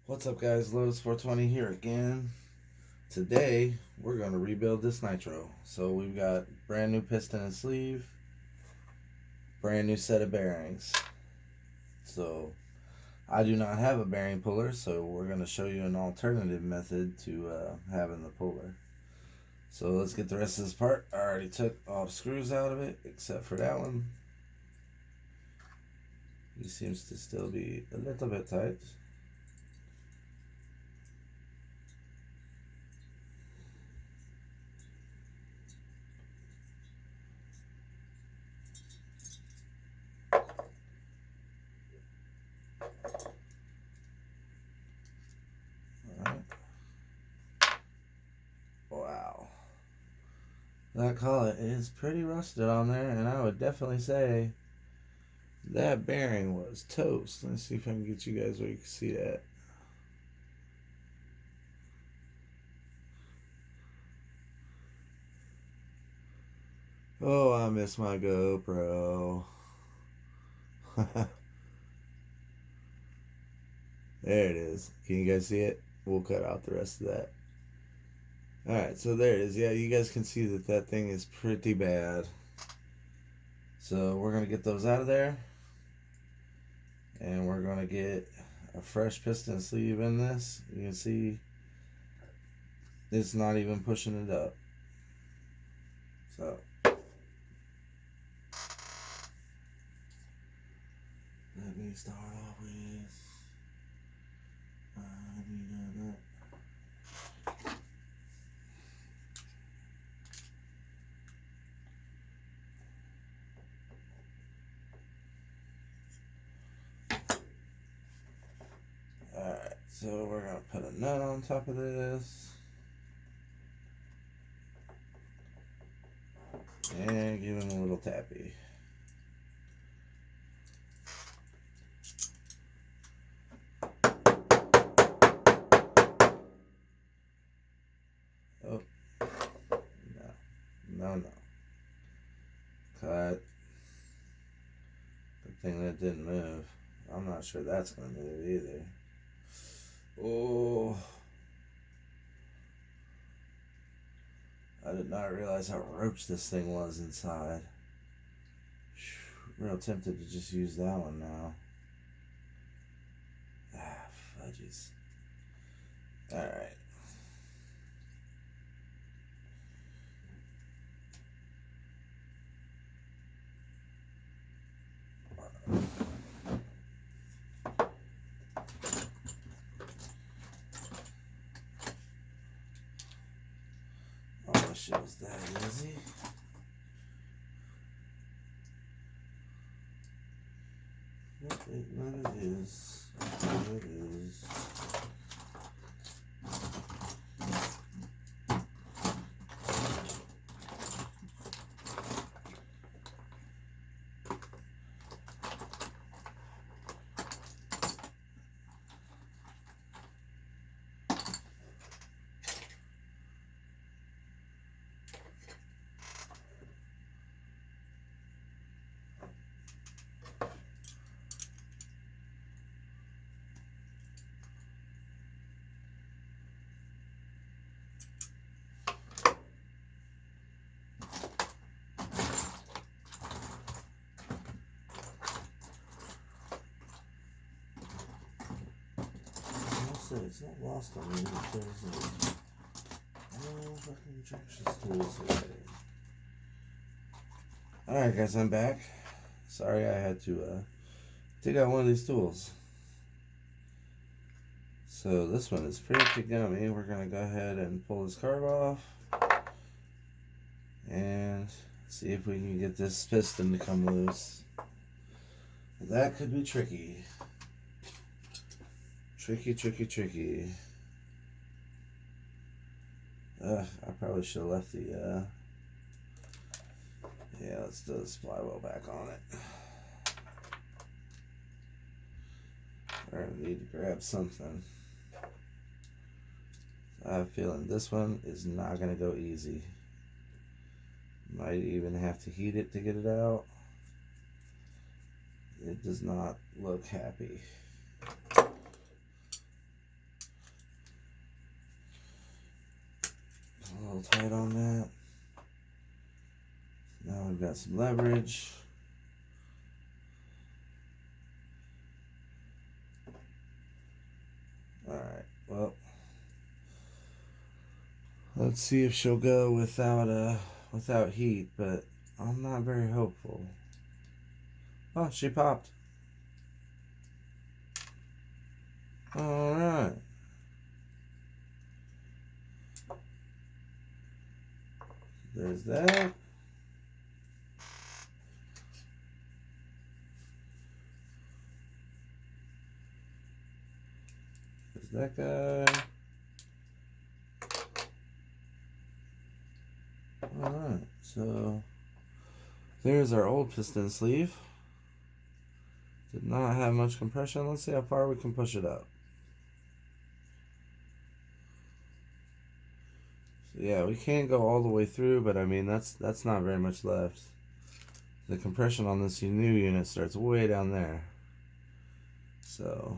What's up, guys? Lotus 420 here again. Today we're going to rebuild this nitro. So we've got brand new piston and sleeve, brand new set of bearings. So I do not have a bearing puller, so we're going to show you an alternative method to having the puller. So let's get the rest of this part. I already took all the screws out of it except for that one. He seems to still be a little bit tight. Wow. That collet is pretty rusted on there, and I would definitely say that bearing was toast. Let's see if I can get you guys where you can see that. Oh, I miss my GoPro. There it is. Can you guys see it? We'll cut out the rest of that. Alright, so there it is. Yeah, you guys can see that that thing is pretty bad. So we're going to get those out of there. And we're going to get a fresh piston sleeve in this. You can see it's not even pushing it up. So let me start off with Alright, so we're going to put a nut on top of this. And give him a little tappy. Oh, no. Cut. Good thing that didn't move. I'm not sure that's going to move either. Oh. I did not realize how roach this thing was inside. Real tempted to just use that one now. Ah, fudges. Alright. I wish it was that easy. But it is. It is. It's not lost on me that there's no fucking Traxxas tools here. Alright, guys, I'm back. Sorry I had to dig out one of these tools. So this one is pretty gummy. We're going to go ahead and pull this carb off and see if we can get this piston to come loose. That could be tricky. Tricky. I probably should have left the, yeah, let's do the supply well back on it. We're going to need to grab something. I have a feeling this one is not going to go easy. Might even have to heat it to get it out. It does not look happy. tight on that. Now we've got some leverage. Alright, well, let's see if she'll go without heat, but I'm not very hopeful. Oh, she popped. Alright. There's that. There's that guy. Alright, so there's our old piston sleeve. Did not have much compression. Let's see how far we can push it up. So yeah, we can't go all the way through, but I mean that's not very much left. The compression on this new unit starts way down there. So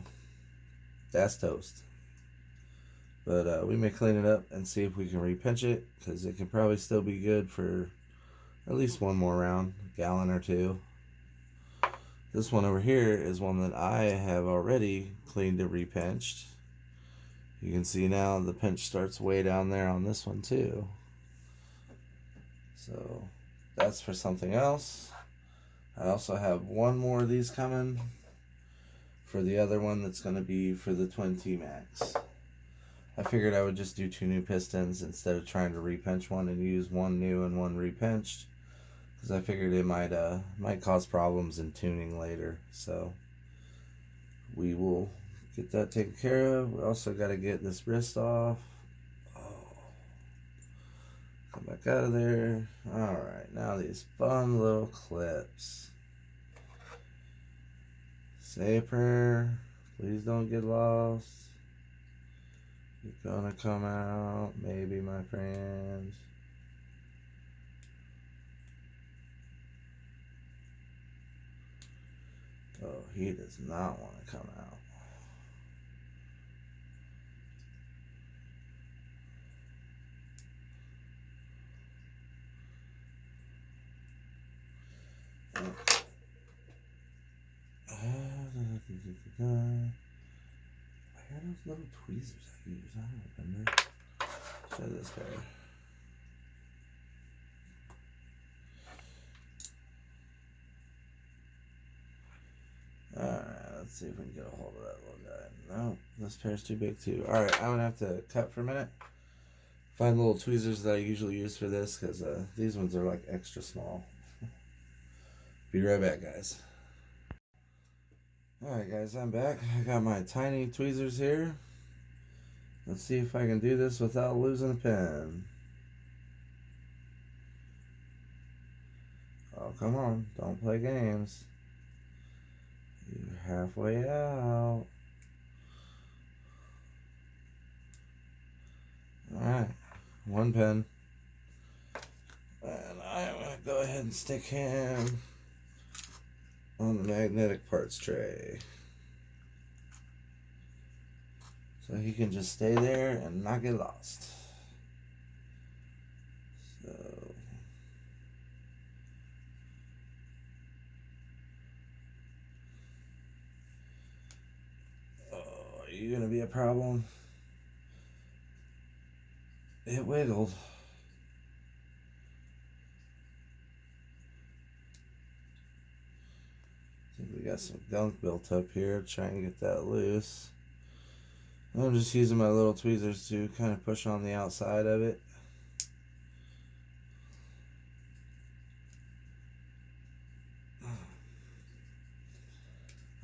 that's toast. But we may clean it up and see if we can repinch it, because it can probably still be good for at least one more round, a gallon or two. This one over here is one that I have already cleaned and repinched. You can see now the pinch starts way down there on this one too. So that's for something else. I also have one more of these coming for the other one that's going to be for the Twin T-Max. I figured I would just do 2 new pistons instead of trying to repinch one and use one new and one repinched, because I figured it might cause problems in tuning later. So we will get that taken care of. We also got to get this wrist off. Oh. Come back out of there. Alright, now these fun little clips. Say a prayer. Please don't get lost. You're gonna come out, maybe, my friends. Oh, he does not want to come out. Where are those little tweezers I use? I don't remember. Show this guy. Alright, let's see if we can get a hold of that little guy. No, this pair's too big too. Alright, I'm gonna have to cut for a minute. Find little tweezers that I usually use for this, because these ones are like extra small. Be right back, guys. Alright guys, I'm back. I got my tiny tweezers here. Let's see if I can do this without losing a pen. Oh, come on. Don't play games. You're halfway out. Alright. One pen. And I'm going to go ahead and stick him on the magnetic parts tray, so he can just stay there and not get lost. So are you gonna be a problem? It wiggled. I think we got some gunk built up here. Try and get that loose. I'm just using my little tweezers to kind of push on the outside of it.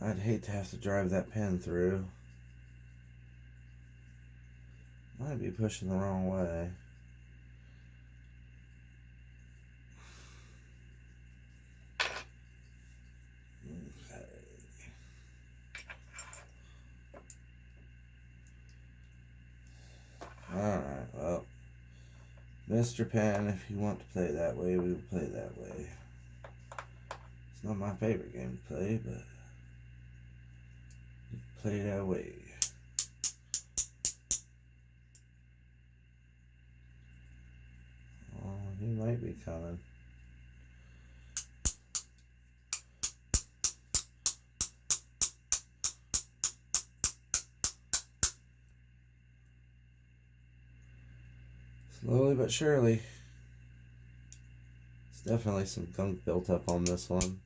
I'd hate to have to drive that pen through. Might be pushing the wrong way. Alright, well, Mr. Pen, if you want to play that way, we will play that way. It's not my favorite game to play, but play that way. coming. Slowly but surely. There's definitely some gunk built up on this one.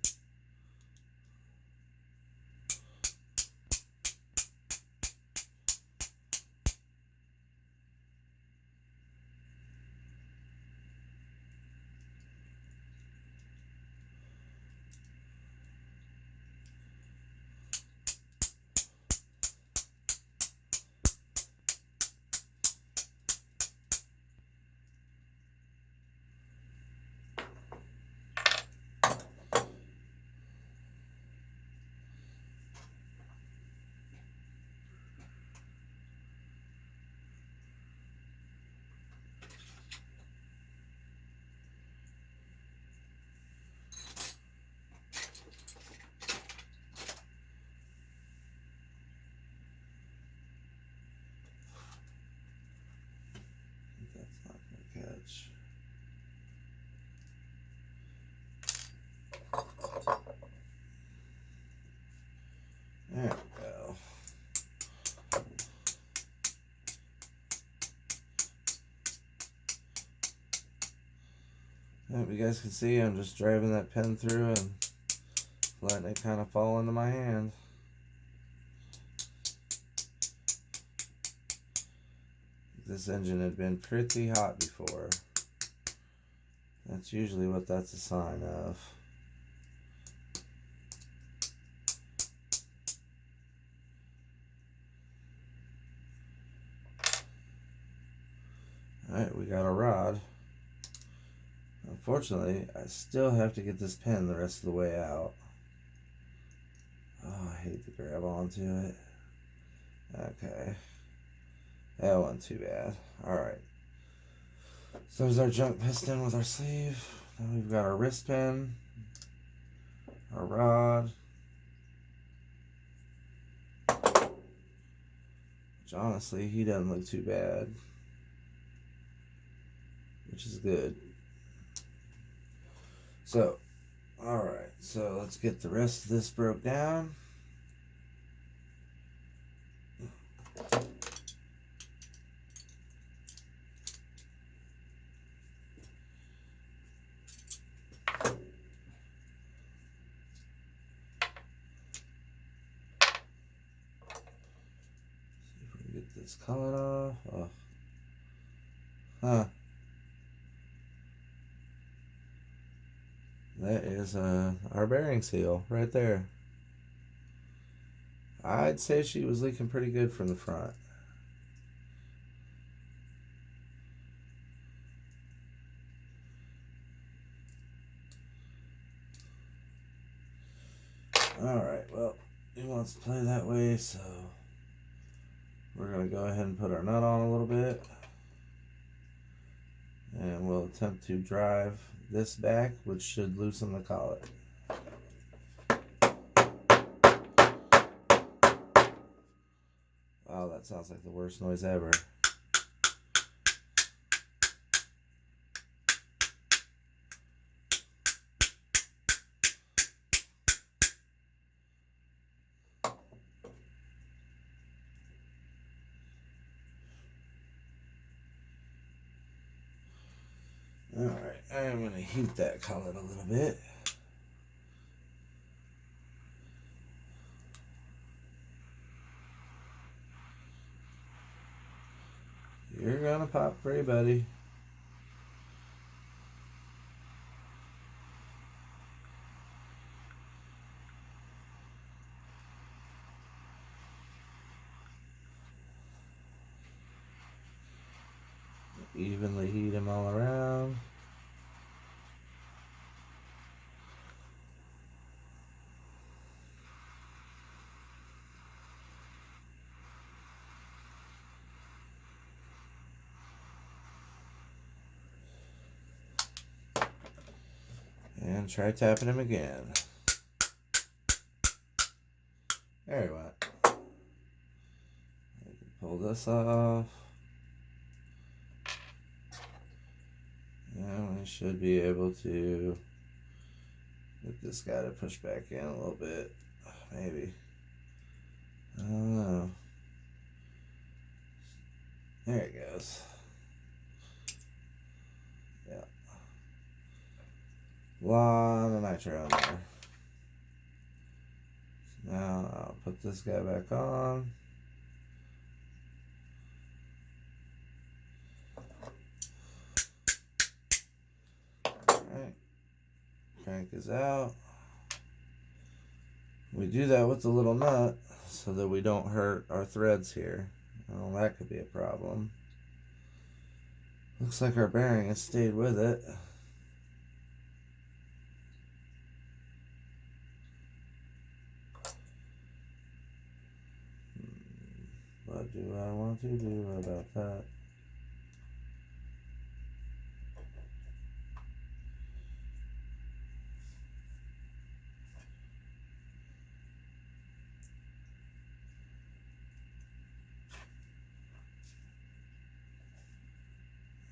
Catch. There we go. Yep, you guys can see I'm just driving that pen through and letting it kind of fall into my hand. This engine had been pretty hot before. That's usually what that's a sign of. Alright, we got a rod. Unfortunately, I still have to get this pen the rest of the way out. Oh, I hate to grab onto it. Okay. That wasn't too bad. Alright. So there's our junk piston with our sleeve. Then we've got our wrist pin, our rod, which honestly, he doesn't look too bad, which is good. So, alright, so let's get the rest of this broke down. Get this colored off. Oh. Huh. That is our bearing seal right there. I'd say she was leaking pretty good from the front. Alright, well, he wants to play that way, so we're going to go ahead and put our nut on a little bit. And we'll attempt to drive this back, which should loosen the collet. Wow, that sounds like the worst noise ever. Alright, I'm going to heat that collet a little bit. You're going to pop free, buddy. Evenly heat them all around. And try tapping him again. There he went. I can pull this off. And we should be able to get this guy to push back in a little bit. Maybe. I don't know. There it goes. Yeah. A lot of nitro in there. So now I'll put this guy back on. Alright. Crank is out. We do that with the little nut so that we don't hurt our threads here. Well, that could be a problem. Looks like our bearing has stayed with it. What do I want to do about that?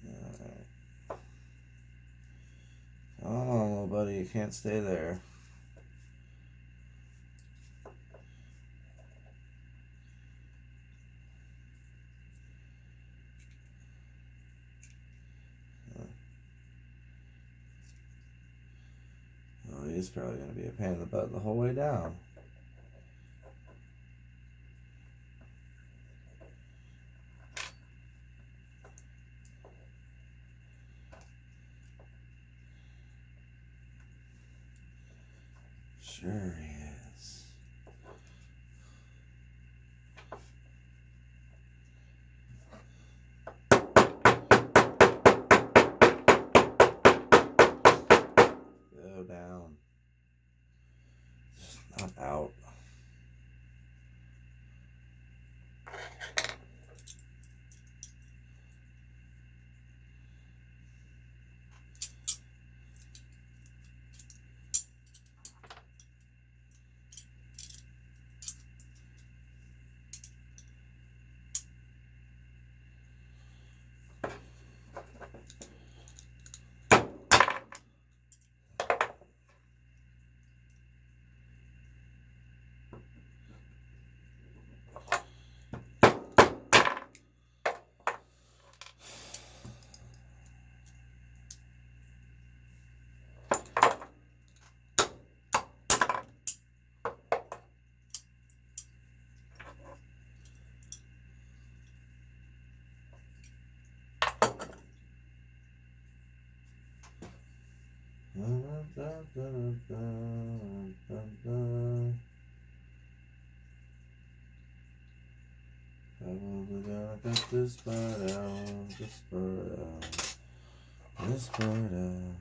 Alright. Come on, little buddy, you can't stay there. Oh, he's probably going to be a pain in the butt the whole way down. Sure he is. Go down. Just not out. Probably gonna cut this part out, this part out, this part out.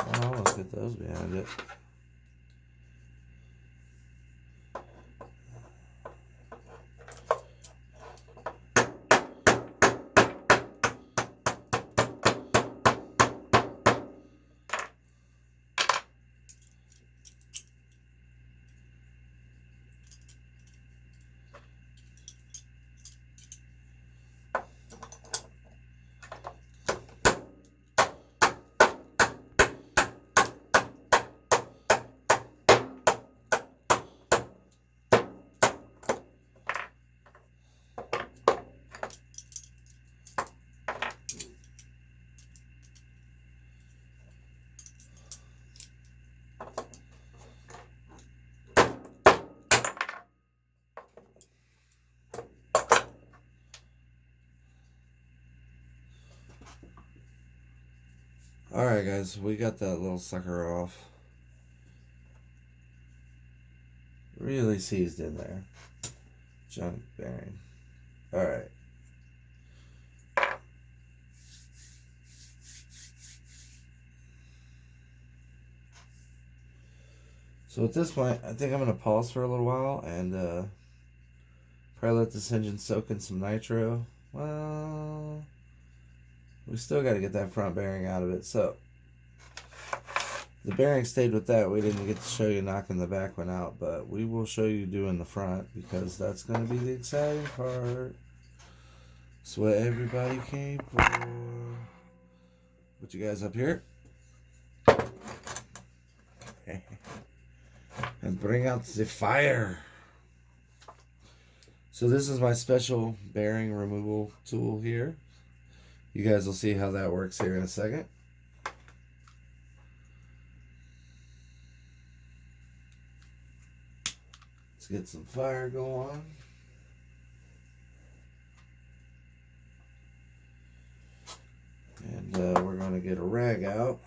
Oh, let's get those behind it. Alright guys, we got that little sucker off. Really seized in there. Junk bearing. Alright. So at this point, I think I'm going to pause for a little while and probably let this engine soak in some nitro. Well, we still got to get that front bearing out of it. So the bearing stayed with that. We didn't get to show you knocking the back one out, but we will show you doing the front because that's going to be the exciting part. It's what everybody came for. Put you guys up here. And bring out the fire. So this is my special bearing removal tool here. You guys will see how that works here in a second. Let's get some fire going. And we're going to get a rag out.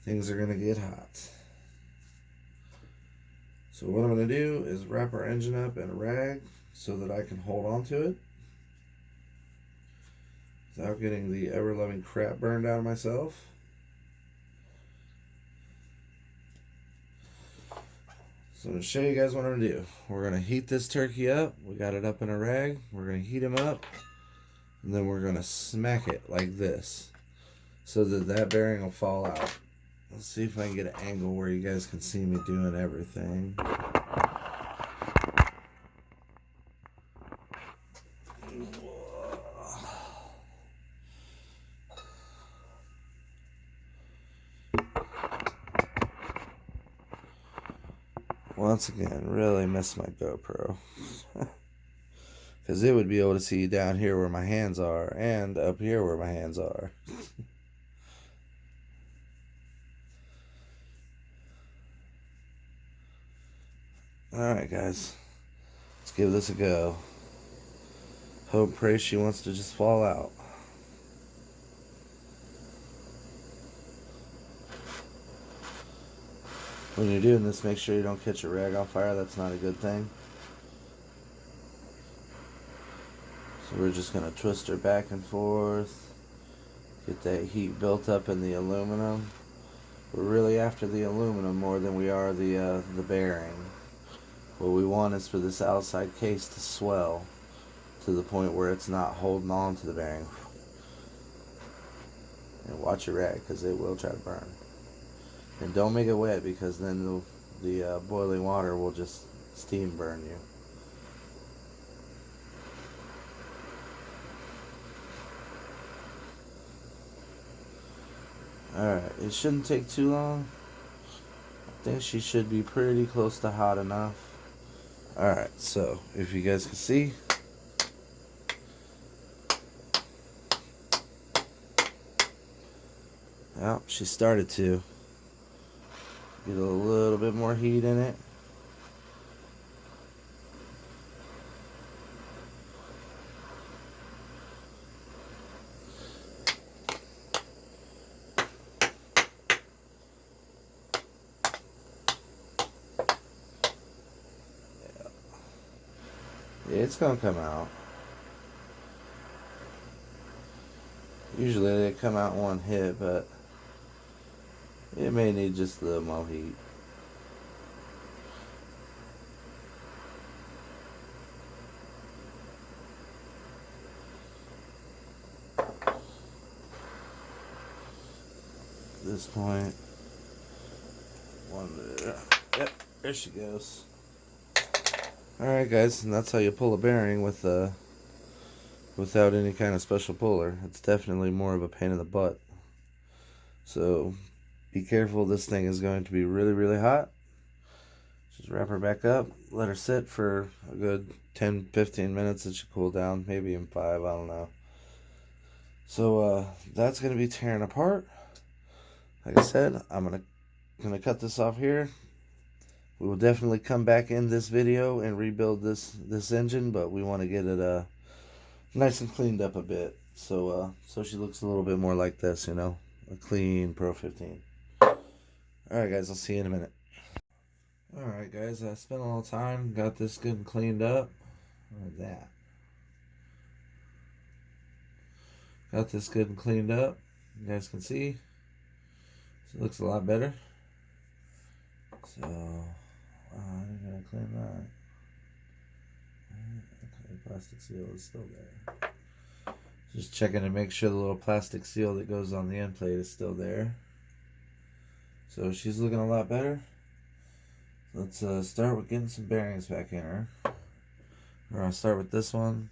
Things are going to get hot. So what I'm going to do is wrap our engine up in a rag so that I can hold on to it without getting the ever-loving crap burned out of myself. So I'm going to show you guys what I'm going to do. We're going to heat this turkey up. We got it up in a rag. We're going to heat him up. And then we're going to smack it like this so that that bearing will fall out. Let's see if I can get an angle where you guys can see me doing everything. Once again, really miss my GoPro. Because it would be able to see down here where my hands are and up here where my hands are. Alright guys, let's give this a go. Hope, pray she wants to just fall out. When you're doing this, make sure you don't catch a rag on fire. That's not a good thing. So we're just going to twist her back and forth. Get that heat built up in the aluminum. We're really after the aluminum more than we are the bearing. What we want is for this outside case to swell to the point where it's not holding on to the bearing. And watch your rag because it will try to burn. And don't make it wet because then the boiling water will just steam burn you. Alright, it shouldn't take too long. I think she should be pretty close to hot enough. Alright, so if you guys can see, well, she started to get a little bit more heat in it. It's gonna come out. Usually they come out one hit, but it may need just a little more heat. At this point, yep, there she goes. Alright guys, and that's how you pull a bearing with without any kind of special puller. It's definitely more of a pain in the butt. So be careful, this thing is going to be really, really hot. Just wrap her back up, let her sit for a good 10-15 minutes. It should cool down, maybe even 5, I don't know. So that's going to be tearing apart. Like I said, I'm gonna cut this off here. We will definitely come back in this video and rebuild this engine, but we want to get it nice and cleaned up a bit, so she looks a little bit more like this, you know, a clean Pro 15. All right, guys, I'll see you in a minute. All right, guys, I spent a little time, got this good and cleaned up. Like that. Got this good and cleaned up. You guys can see. So it looks a lot better. So, I'm going to clean that. Okay, plastic seal is still there. Just checking to make sure the little plastic seal that goes on the end plate is still there. So she's looking a lot better. Let's start with getting some bearings back in her. We're going to start with this one.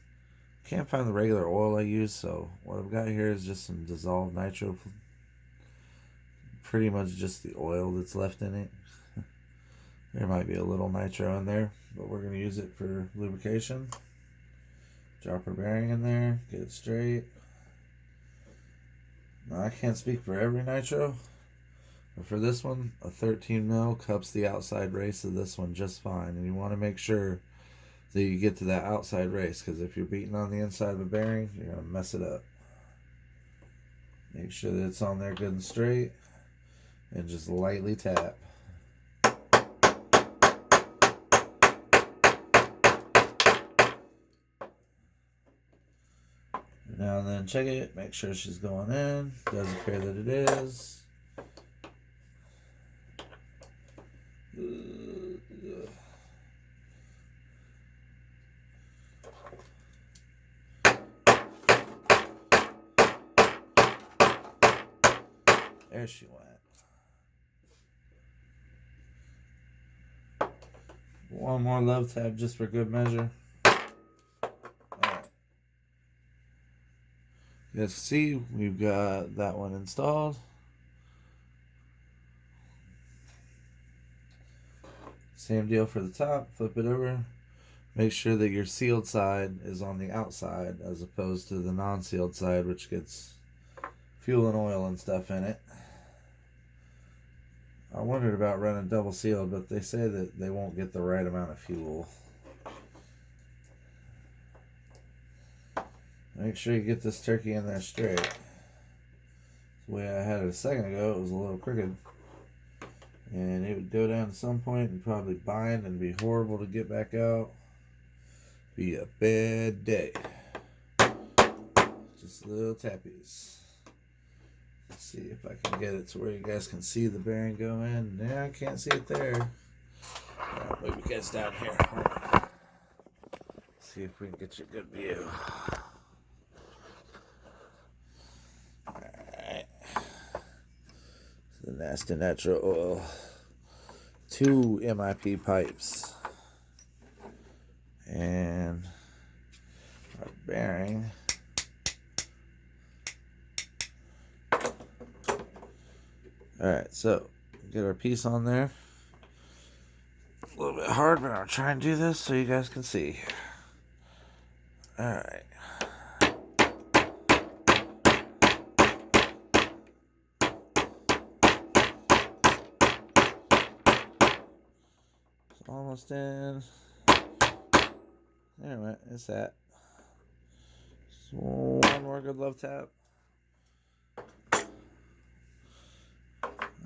Can't find the regular oil I use, so what I've got here is just some dissolved nitro. Pretty much just the oil that's left in it. There might be a little nitro in there, but we're going to use it for lubrication. Drop our bearing in there, get it straight. Now I can't speak for every nitro, but for this one, a 13 mil cups the outside race of this one just fine. And you want to make sure that you get to that outside race, because if you're beating on the inside of a bearing, you're going to mess it up. Make sure that it's on there good and straight, and just lightly tap. Now and then check it, make sure she's going in. Does appear that it is. There she went. One more love tab just for good measure. Alright. You guys see, we've got that one installed. Same deal for the top. Flip it over. Make sure that your sealed side is on the outside as opposed to the non-sealed side, which gets fuel and oil and stuff in it. I wondered about running double sealed, but they say that they won't get the right amount of fuel. Make sure you get this turkey in there straight. The way I had it a second ago, it was a little crooked. And it would go down at some point and probably bind and be horrible to get back out. Be a bad day. Just little tappies. Let's see if I can get it to where you guys can see the bearing go in. Yeah, I can't see it there. I'll move you guys down here. See if we can get you a good view. Alright. The nasty nitro oil. 2 MIP pipes. And our bearing. Alright, so get our piece on there. A little bit hard, but I'll try and do this so you guys can see. Alright. It's almost in. There it went. It's that. Just one more good love tap.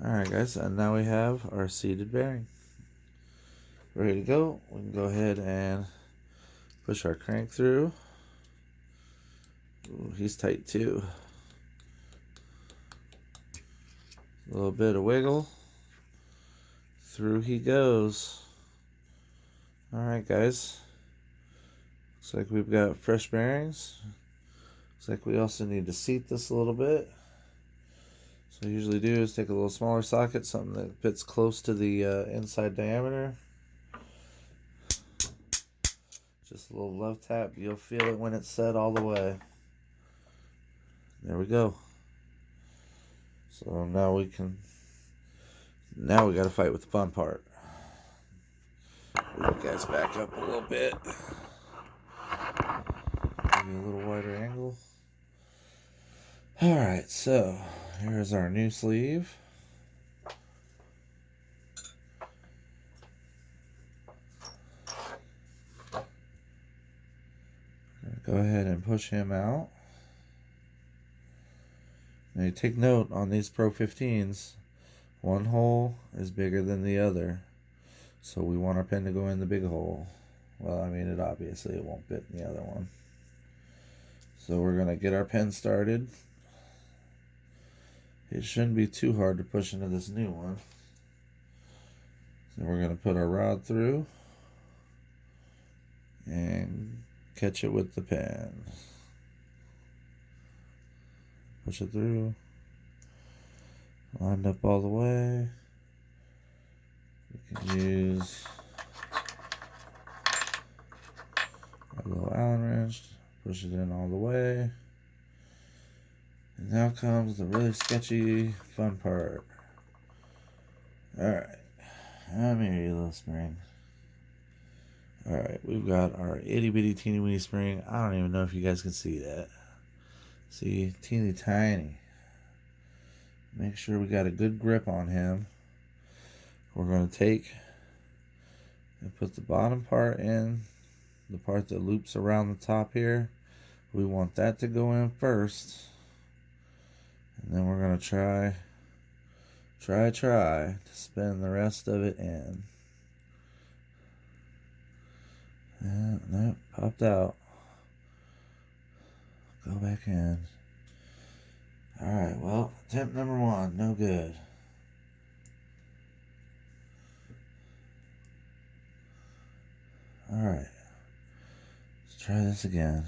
Alright guys, and now we have our seated bearing. Ready to go. We can go ahead and push our crank through. Ooh, he's tight too. A little bit of wiggle. Through he goes. Alright guys. Looks like we've got fresh bearings. Looks like we also need to seat this a little bit. So what I usually do is take a little smaller socket, something that fits close to the inside diameter. Just a little love tap. You'll feel it when it's set all the way. There we go. So now we got to fight with the fun part. Move you guys back up a little bit. Give you a little wider angle. Alright, so here's our new sleeve. Go ahead and push him out. Now you take note on these Pro 15s, one hole is bigger than the other. So we want our pin to go in the big hole. Well, I mean, it obviously won't fit in the other one. So we're going to get our pin started. It shouldn't be too hard to push into this new one. So we're going to put our rod through and catch it with the pin. Push it through. Lined up all the way. We can use our little Allen wrench. Push it in all the way. And now comes the really sketchy, fun part. Alright. Come here, you little spring. Alright, we've got our itty bitty teeny weeny spring. I don't even know if you guys can see that. See, teeny tiny. Make sure we got a good grip on him. We're going to take and put the bottom part in, the part that loops around the top here. We want that to go in first. And then we're going to try to spin the rest of it in. Nope, popped out. Go back in. Alright, well, attempt number 1, no good. Alright, let's try this again.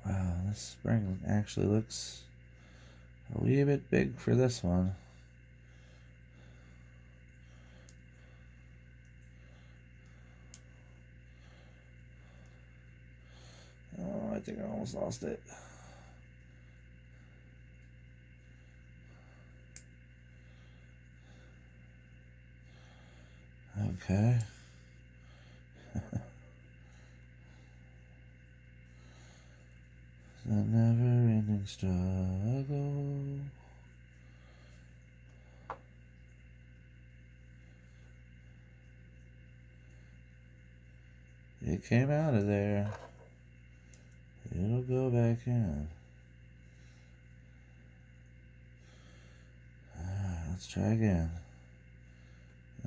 Wow, this spring actually looks a wee bit big for this one. Oh, I think I almost lost it. Okay. The never-ending struggle. It came out of there. It'll go back in. Let's try again.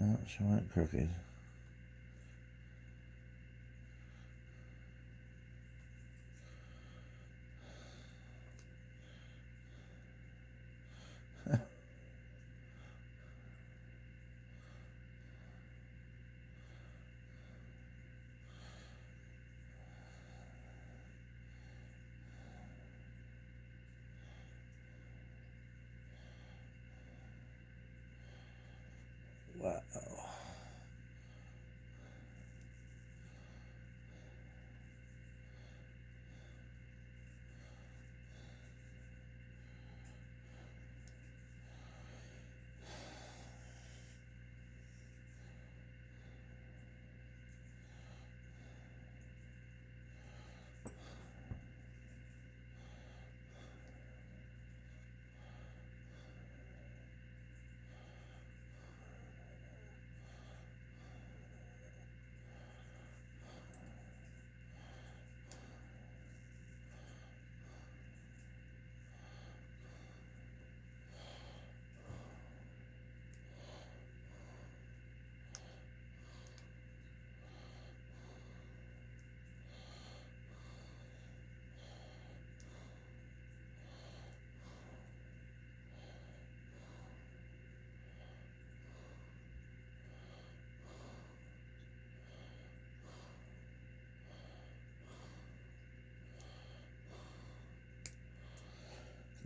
Oh, she went crooked. Wow.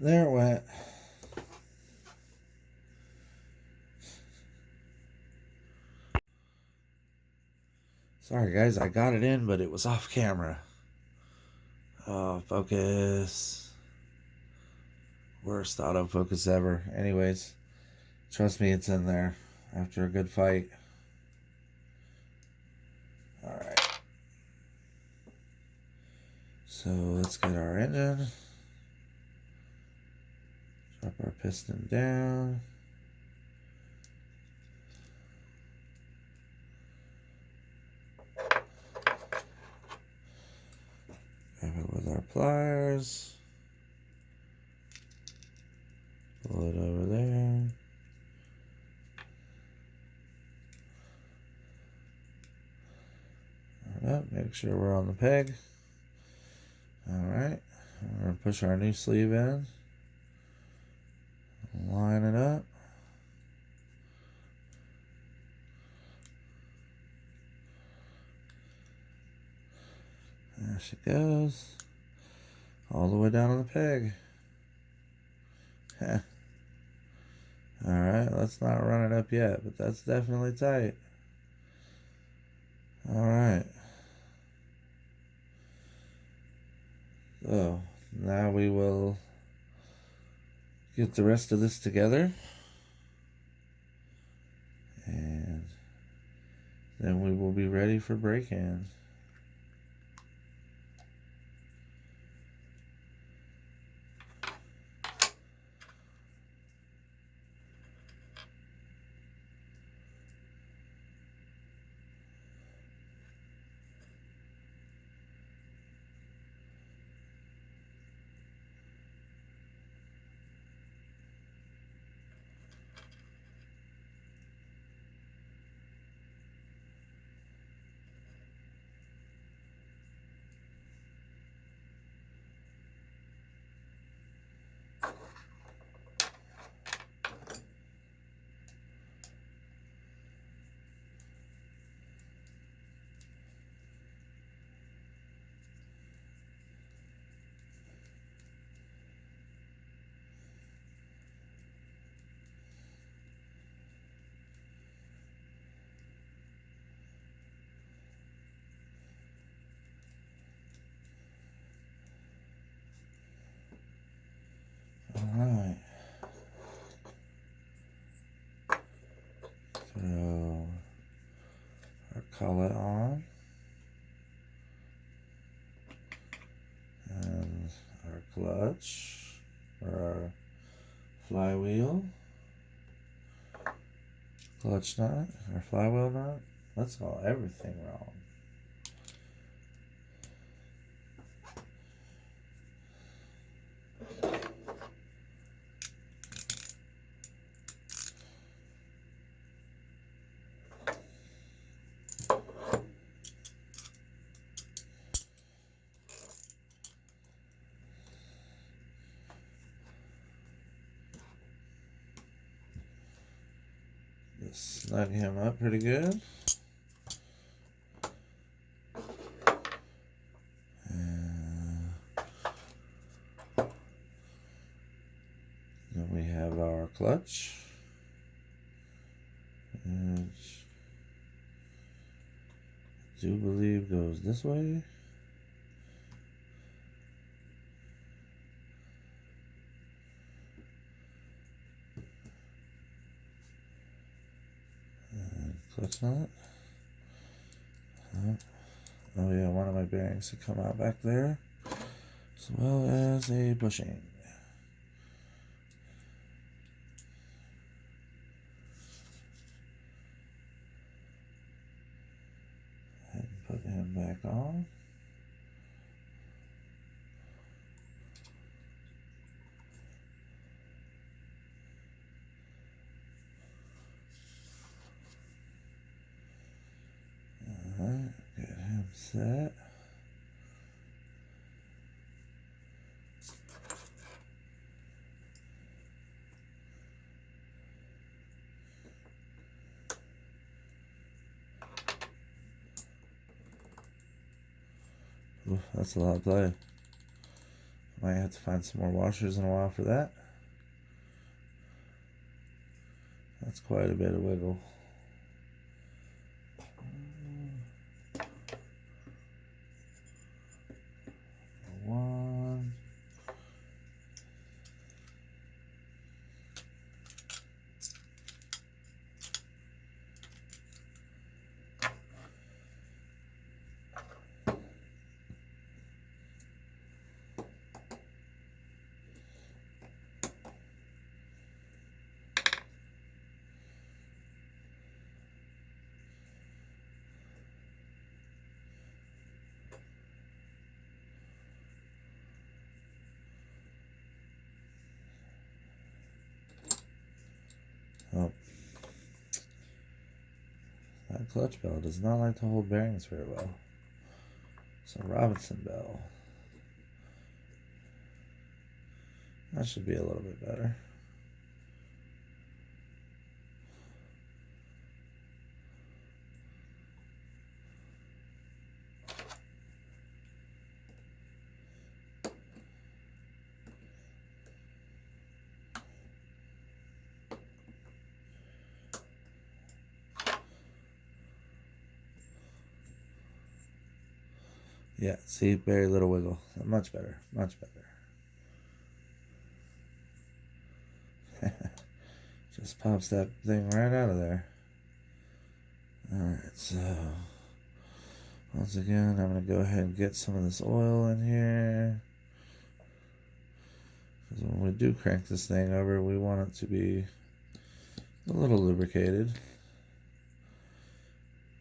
There it went. Sorry guys, I got it in, but it was off camera. Oh, focus. Worst autofocus ever. Anyways, trust me, it's in there after a good fight. Alright. So let's get our engine. Drop our piston down. Grab it with our pliers. Pull it over there. Alright, make sure we're on the peg. Alright, we're going to push our new sleeve in, line it up. There she goes, all the way down to the peg. Alright, let's not run it up yet, but that's definitely tight. Alright. So, now we will get the rest of this together. And then we will be ready for break-in. Alright. Throw our collet on. And our clutch, or our flywheel. Clutch nut, or flywheel nut. Let's call everything wrong. Just snug him up pretty good. And then we have our clutch, which I do believe goes this way. Clutch nut. Oh yeah, one of my bearings to come out back there, as well as a bushing. And put him back on. Alright, get him set. Oof, that's a lot of play. Might have to find some more washers in a while for that. That's quite a bit of wiggle. One. Oh. That clutch bell does not like to hold bearings very well. It's a Robinson bell. That should be a little bit better. Yeah, see, very little wiggle. Much better, much better. Just pops that thing right out of there. Alright, so once again, I'm going to go ahead and get some of this oil in here. Because when we do crank this thing over, we want it to be a little lubricated.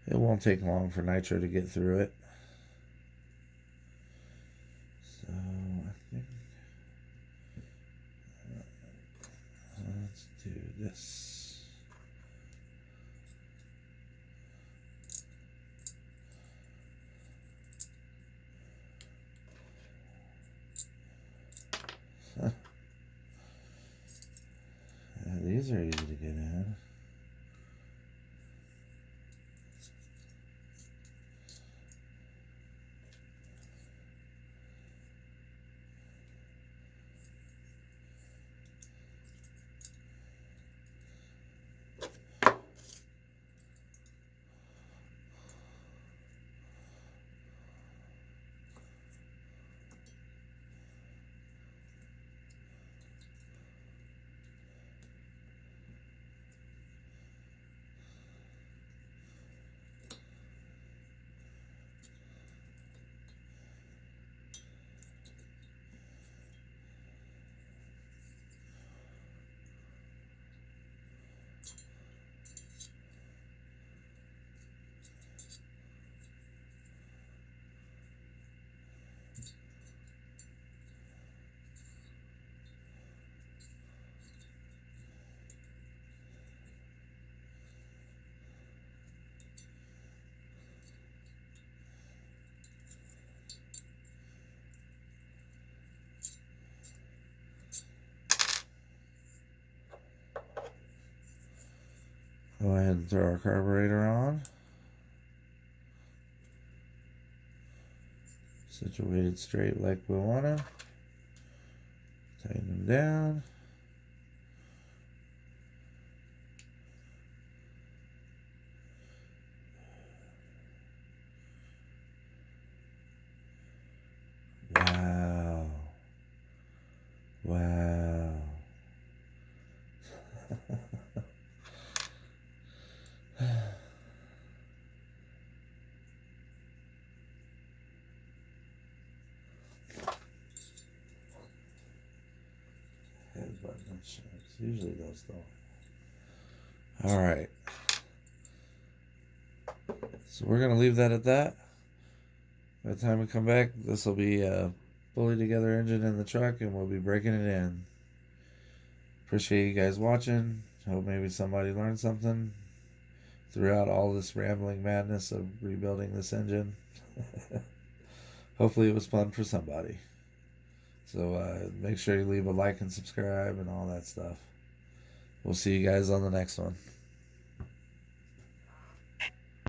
It won't take long for nitro to get through it. So I think let's do this. These are easy to get in. Go ahead and throw our carburetor on. Situated straight like we want to. Tighten them down. Wow. Wow. Head button checks. Usually those don't. Alright. So we're going to leave that at that. By the time we come back, this will be a fully together engine in the truck and we'll be breaking it in. Appreciate you guys watching. Hope maybe somebody learned something throughout all this rambling madness of rebuilding this engine. Hopefully it was fun for somebody. So make sure you leave a like and subscribe and all that stuff. We'll see you guys on the next one.